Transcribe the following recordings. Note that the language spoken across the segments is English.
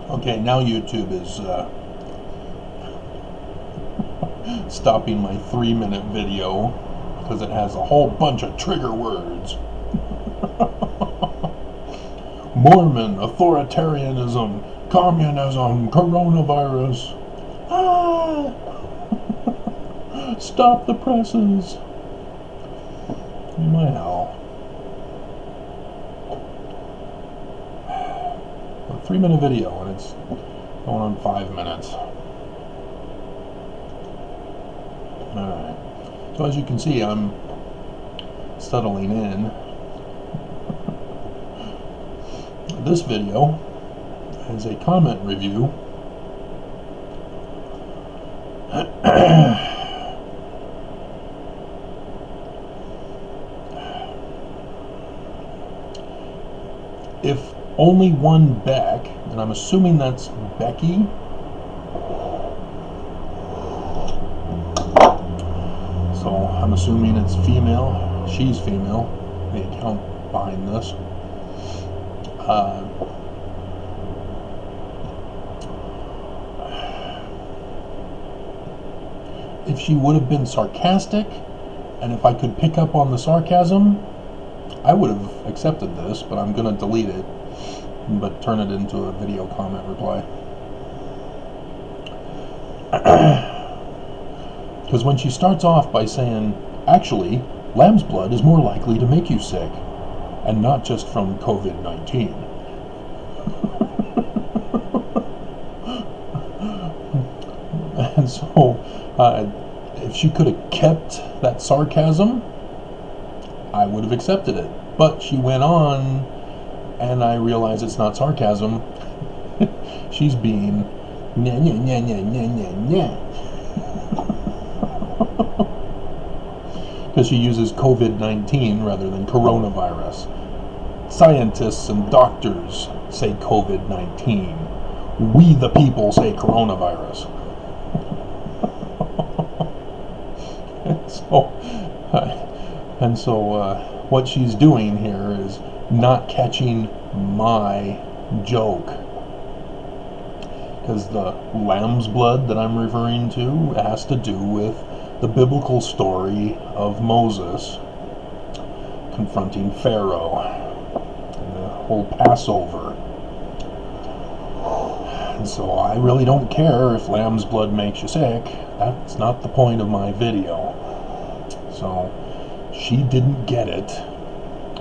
Okay, now YouTube is stopping my 3-minute video because it has a whole bunch of trigger words. Mormon, authoritarianism, communism, coronavirus. Ah! Stop the presses. Well, a 3-minute video and it's going on 5 minutes. Alright, so as you can see, I'm settling in. This video is a comment review if only one Beck, and I'm assuming that's Becky. So I'm assuming it's female. She's female, the account behind this. If she would have been sarcastic, and if I could pick up on the sarcasm, I would have accepted this, but I'm going to delete it, but turn it into a video comment reply. Because when she starts off by saying, actually, lamb's blood is more likely to make you sick, and not just from COVID-19. And so, if she could have kept that sarcasm, I would have accepted it. But she went on, and I realize it's not sarcasm. She's being nah, nah, nah, nah, nah, nah, nah. Because she uses COVID-19 rather than coronavirus. Scientists and doctors say COVID-19. We the people say coronavirus. And so what she's doing here is not catching my joke. Because the lamb's blood that I'm referring to has to do with the biblical story of Moses confronting Pharaoh and the whole Passover. And so I really don't care if lamb's blood makes you sick. That's not the point of my video. So she didn't get it,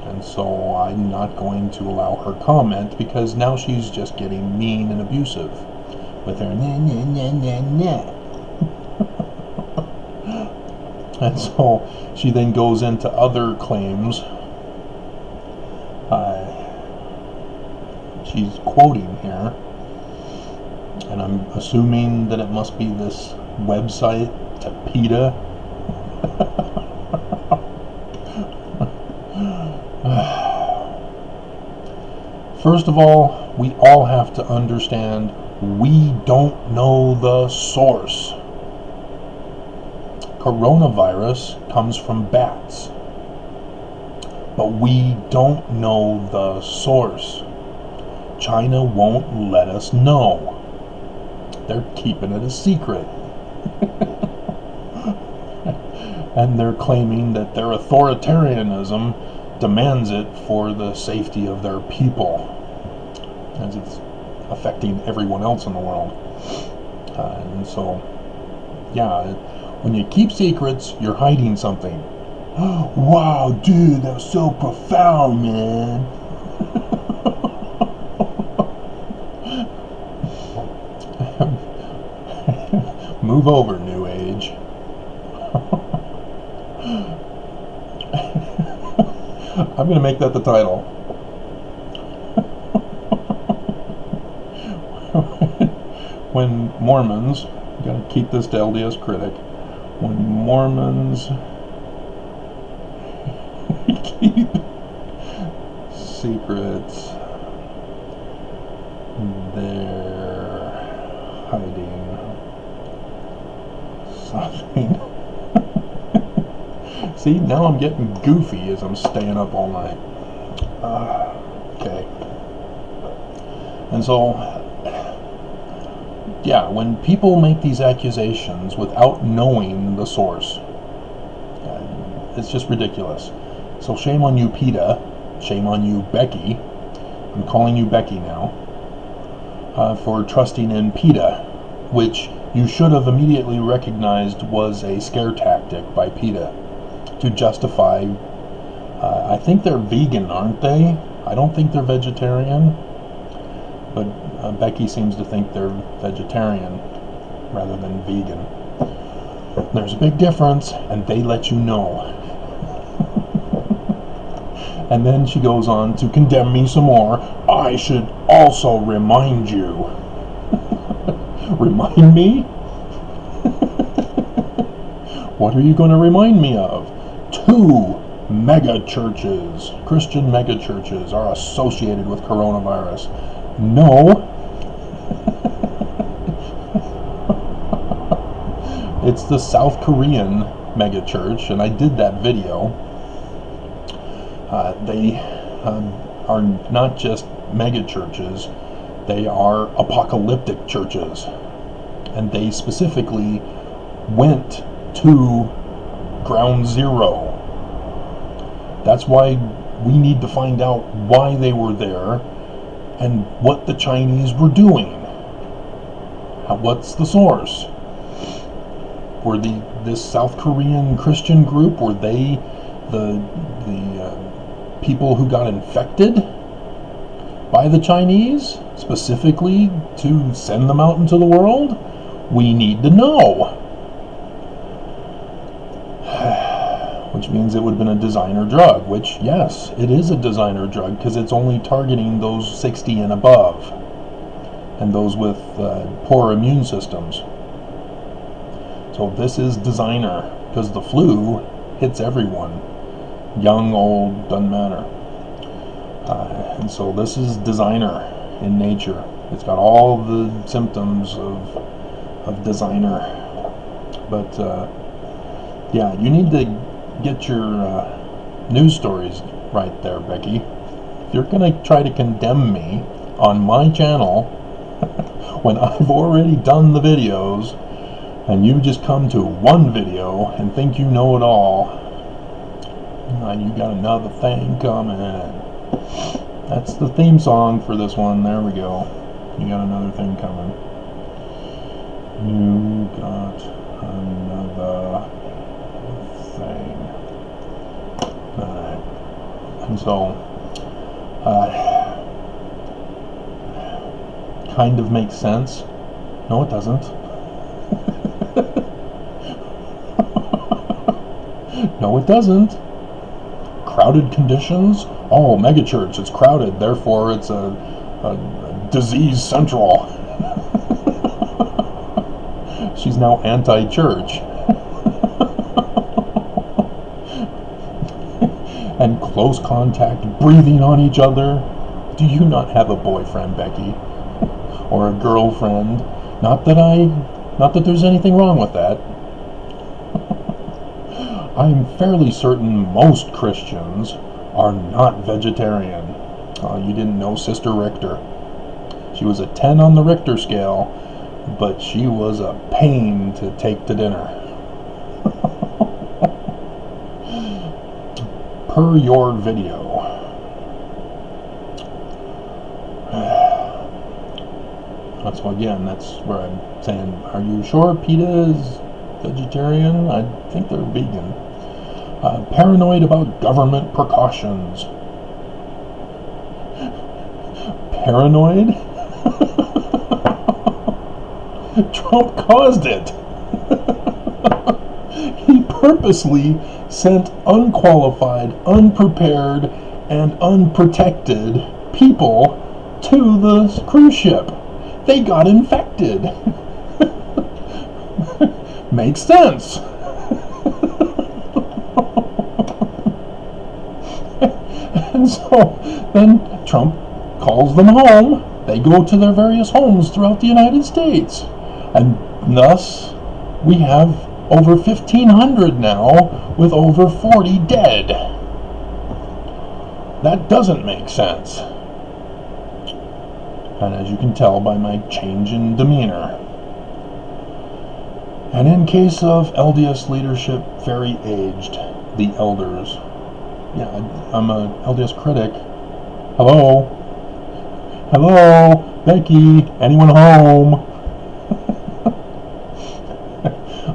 and so I'm not going to allow her comment, because now she's just getting mean and abusive with her nah nah nah nah nah. And so she then goes into other claims. She's quoting here, and I'm assuming that it must be this website, Tapeta. First of all, we all have to understand we don't know the source. Coronavirus comes from bats, but we don't know the source. China won't let us know. They're keeping it a secret. And they're claiming that their authoritarianism demands it for the safety of their people, as it's affecting everyone else in the world. And so, yeah, when you keep secrets, you're hiding something. Wow, dude, that was so profound, man. Move over, New Age. I'm going to make that the title. When Mormons, got to keep this to LDS Critic, when Mormons keep secrets, they're hiding something. See, now I'm getting goofy as I'm staying up all night. Okay. And so, yeah, when people make these accusations without knowing the source, it's just ridiculous. So shame on you, PETA. Shame on you, Becky. I'm calling you Becky now. For trusting in PETA, which you should have immediately recognized was a scare tactic by PETA to justify. I think they're vegan, aren't they? I don't think they're vegetarian, but Becky seems to think they're vegetarian rather than vegan. There's a big difference, and they let you know. And then she goes on to condemn me some more. I should also remind you. Remind me? What are you going to remind me of? 2 mega churches, Christian mega churches, are associated with coronavirus. No. It's the South Korean mega church, and I did that video. They are not just mega churches, they are apocalyptic churches. And they specifically went to ground zero. That's why we need to find out why they were there and what the Chinese were doing. What's the source? Were this South Korean Christian group, were they the people who got infected by the Chinese specifically to send them out into the world? We need to know. Which means it would have been a designer drug, which, yes, it is a designer drug because it's only targeting those 60 and above and those with poor immune systems. So this is designer because the flu hits everyone. Young, old, doesn't matter. And so this is designer in nature. It's got all the symptoms of designer. But yeah, you need to get your news stories right there, Becky. If you're going to try to condemn me on my channel when I've already done the videos, and you just come to one video and think you know it all, you got another thing coming. That's the theme song for this one. There we go. You got another thing coming. You got another thing. Alright. And so, kind of makes sense. No, it doesn't. No, it doesn't. Crowded conditions? Oh, megachurch, it's crowded, therefore it's a disease central. She's now anti-church. And close contact, breathing on each other. Do you not have a boyfriend, Becky? Or a girlfriend? Not that there's anything wrong with that. I'm fairly certain most Christians are not vegetarian. You didn't know Sister Richter. She was a 10 on the Richter scale, but she was a pain to take to dinner. Per your video. So again, that's where I'm saying, are you sure PETA is vegetarian? I think they're vegan. Paranoid about government precautions. Paranoid? Trump caused it. He purposely sent unqualified, unprepared, and unprotected people to the cruise ship. They got infected. Makes sense. And so then Trump calls them home. They go to their various homes throughout the United States. And thus, we have over 1,500 now, with over 40 dead. That doesn't make sense. And as you can tell by my change in demeanor, And in case of LDS leadership very aged, the elders. Yeah, I'm a LDS critic. Hello? Hello? Becky? Anyone home?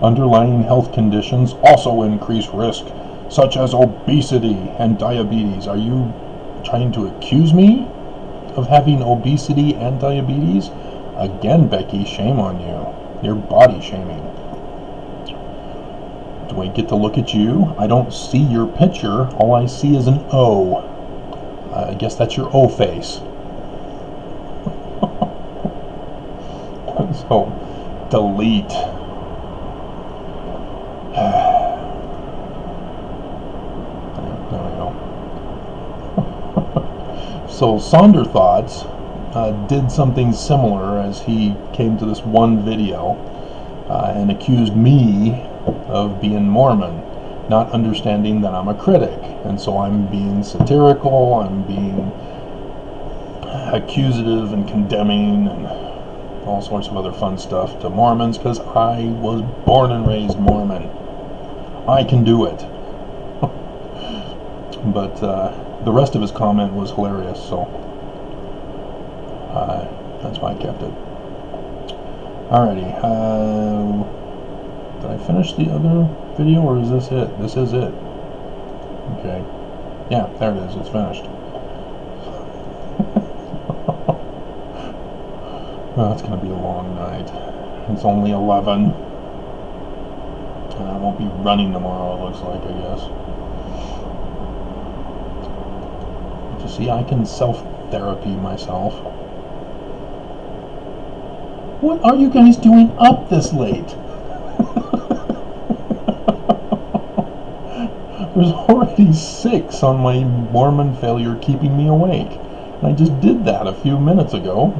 Underlying health conditions also increase risk, such as obesity and diabetes. Are you trying to accuse me of having obesity and diabetes? Again, Becky, shame on you. You're body shaming. Do I get to look at you? I don't see your picture. All I see is an O. I guess that's your O face. So, delete. There we go. So Sonder Thoughts did something similar as he came to this one video and accused me of being Mormon, not understanding that I'm a critic. And so I'm being satirical, I'm being accusative and condemning and all sorts of other fun stuff to Mormons because I was born and raised Mormon. I can do it. But the rest of his comment was hilarious, so that's why I kept it. Alrighty, did I finish the other video, or is this it? This is it. Okay. Yeah, there it is. It's finished. Well, it's going to be a long night. It's only 11. And I won't be running tomorrow, it looks like, I guess. But you see, I can self-therapy myself. What are you guys doing up this late? There's already 6 on my Mormon failure keeping me awake. And I just did that a few minutes ago.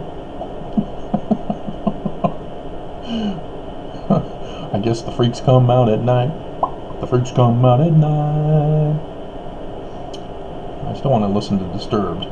I guess the freaks come out at night. The freaks come out at night. I still want to listen to Disturbed.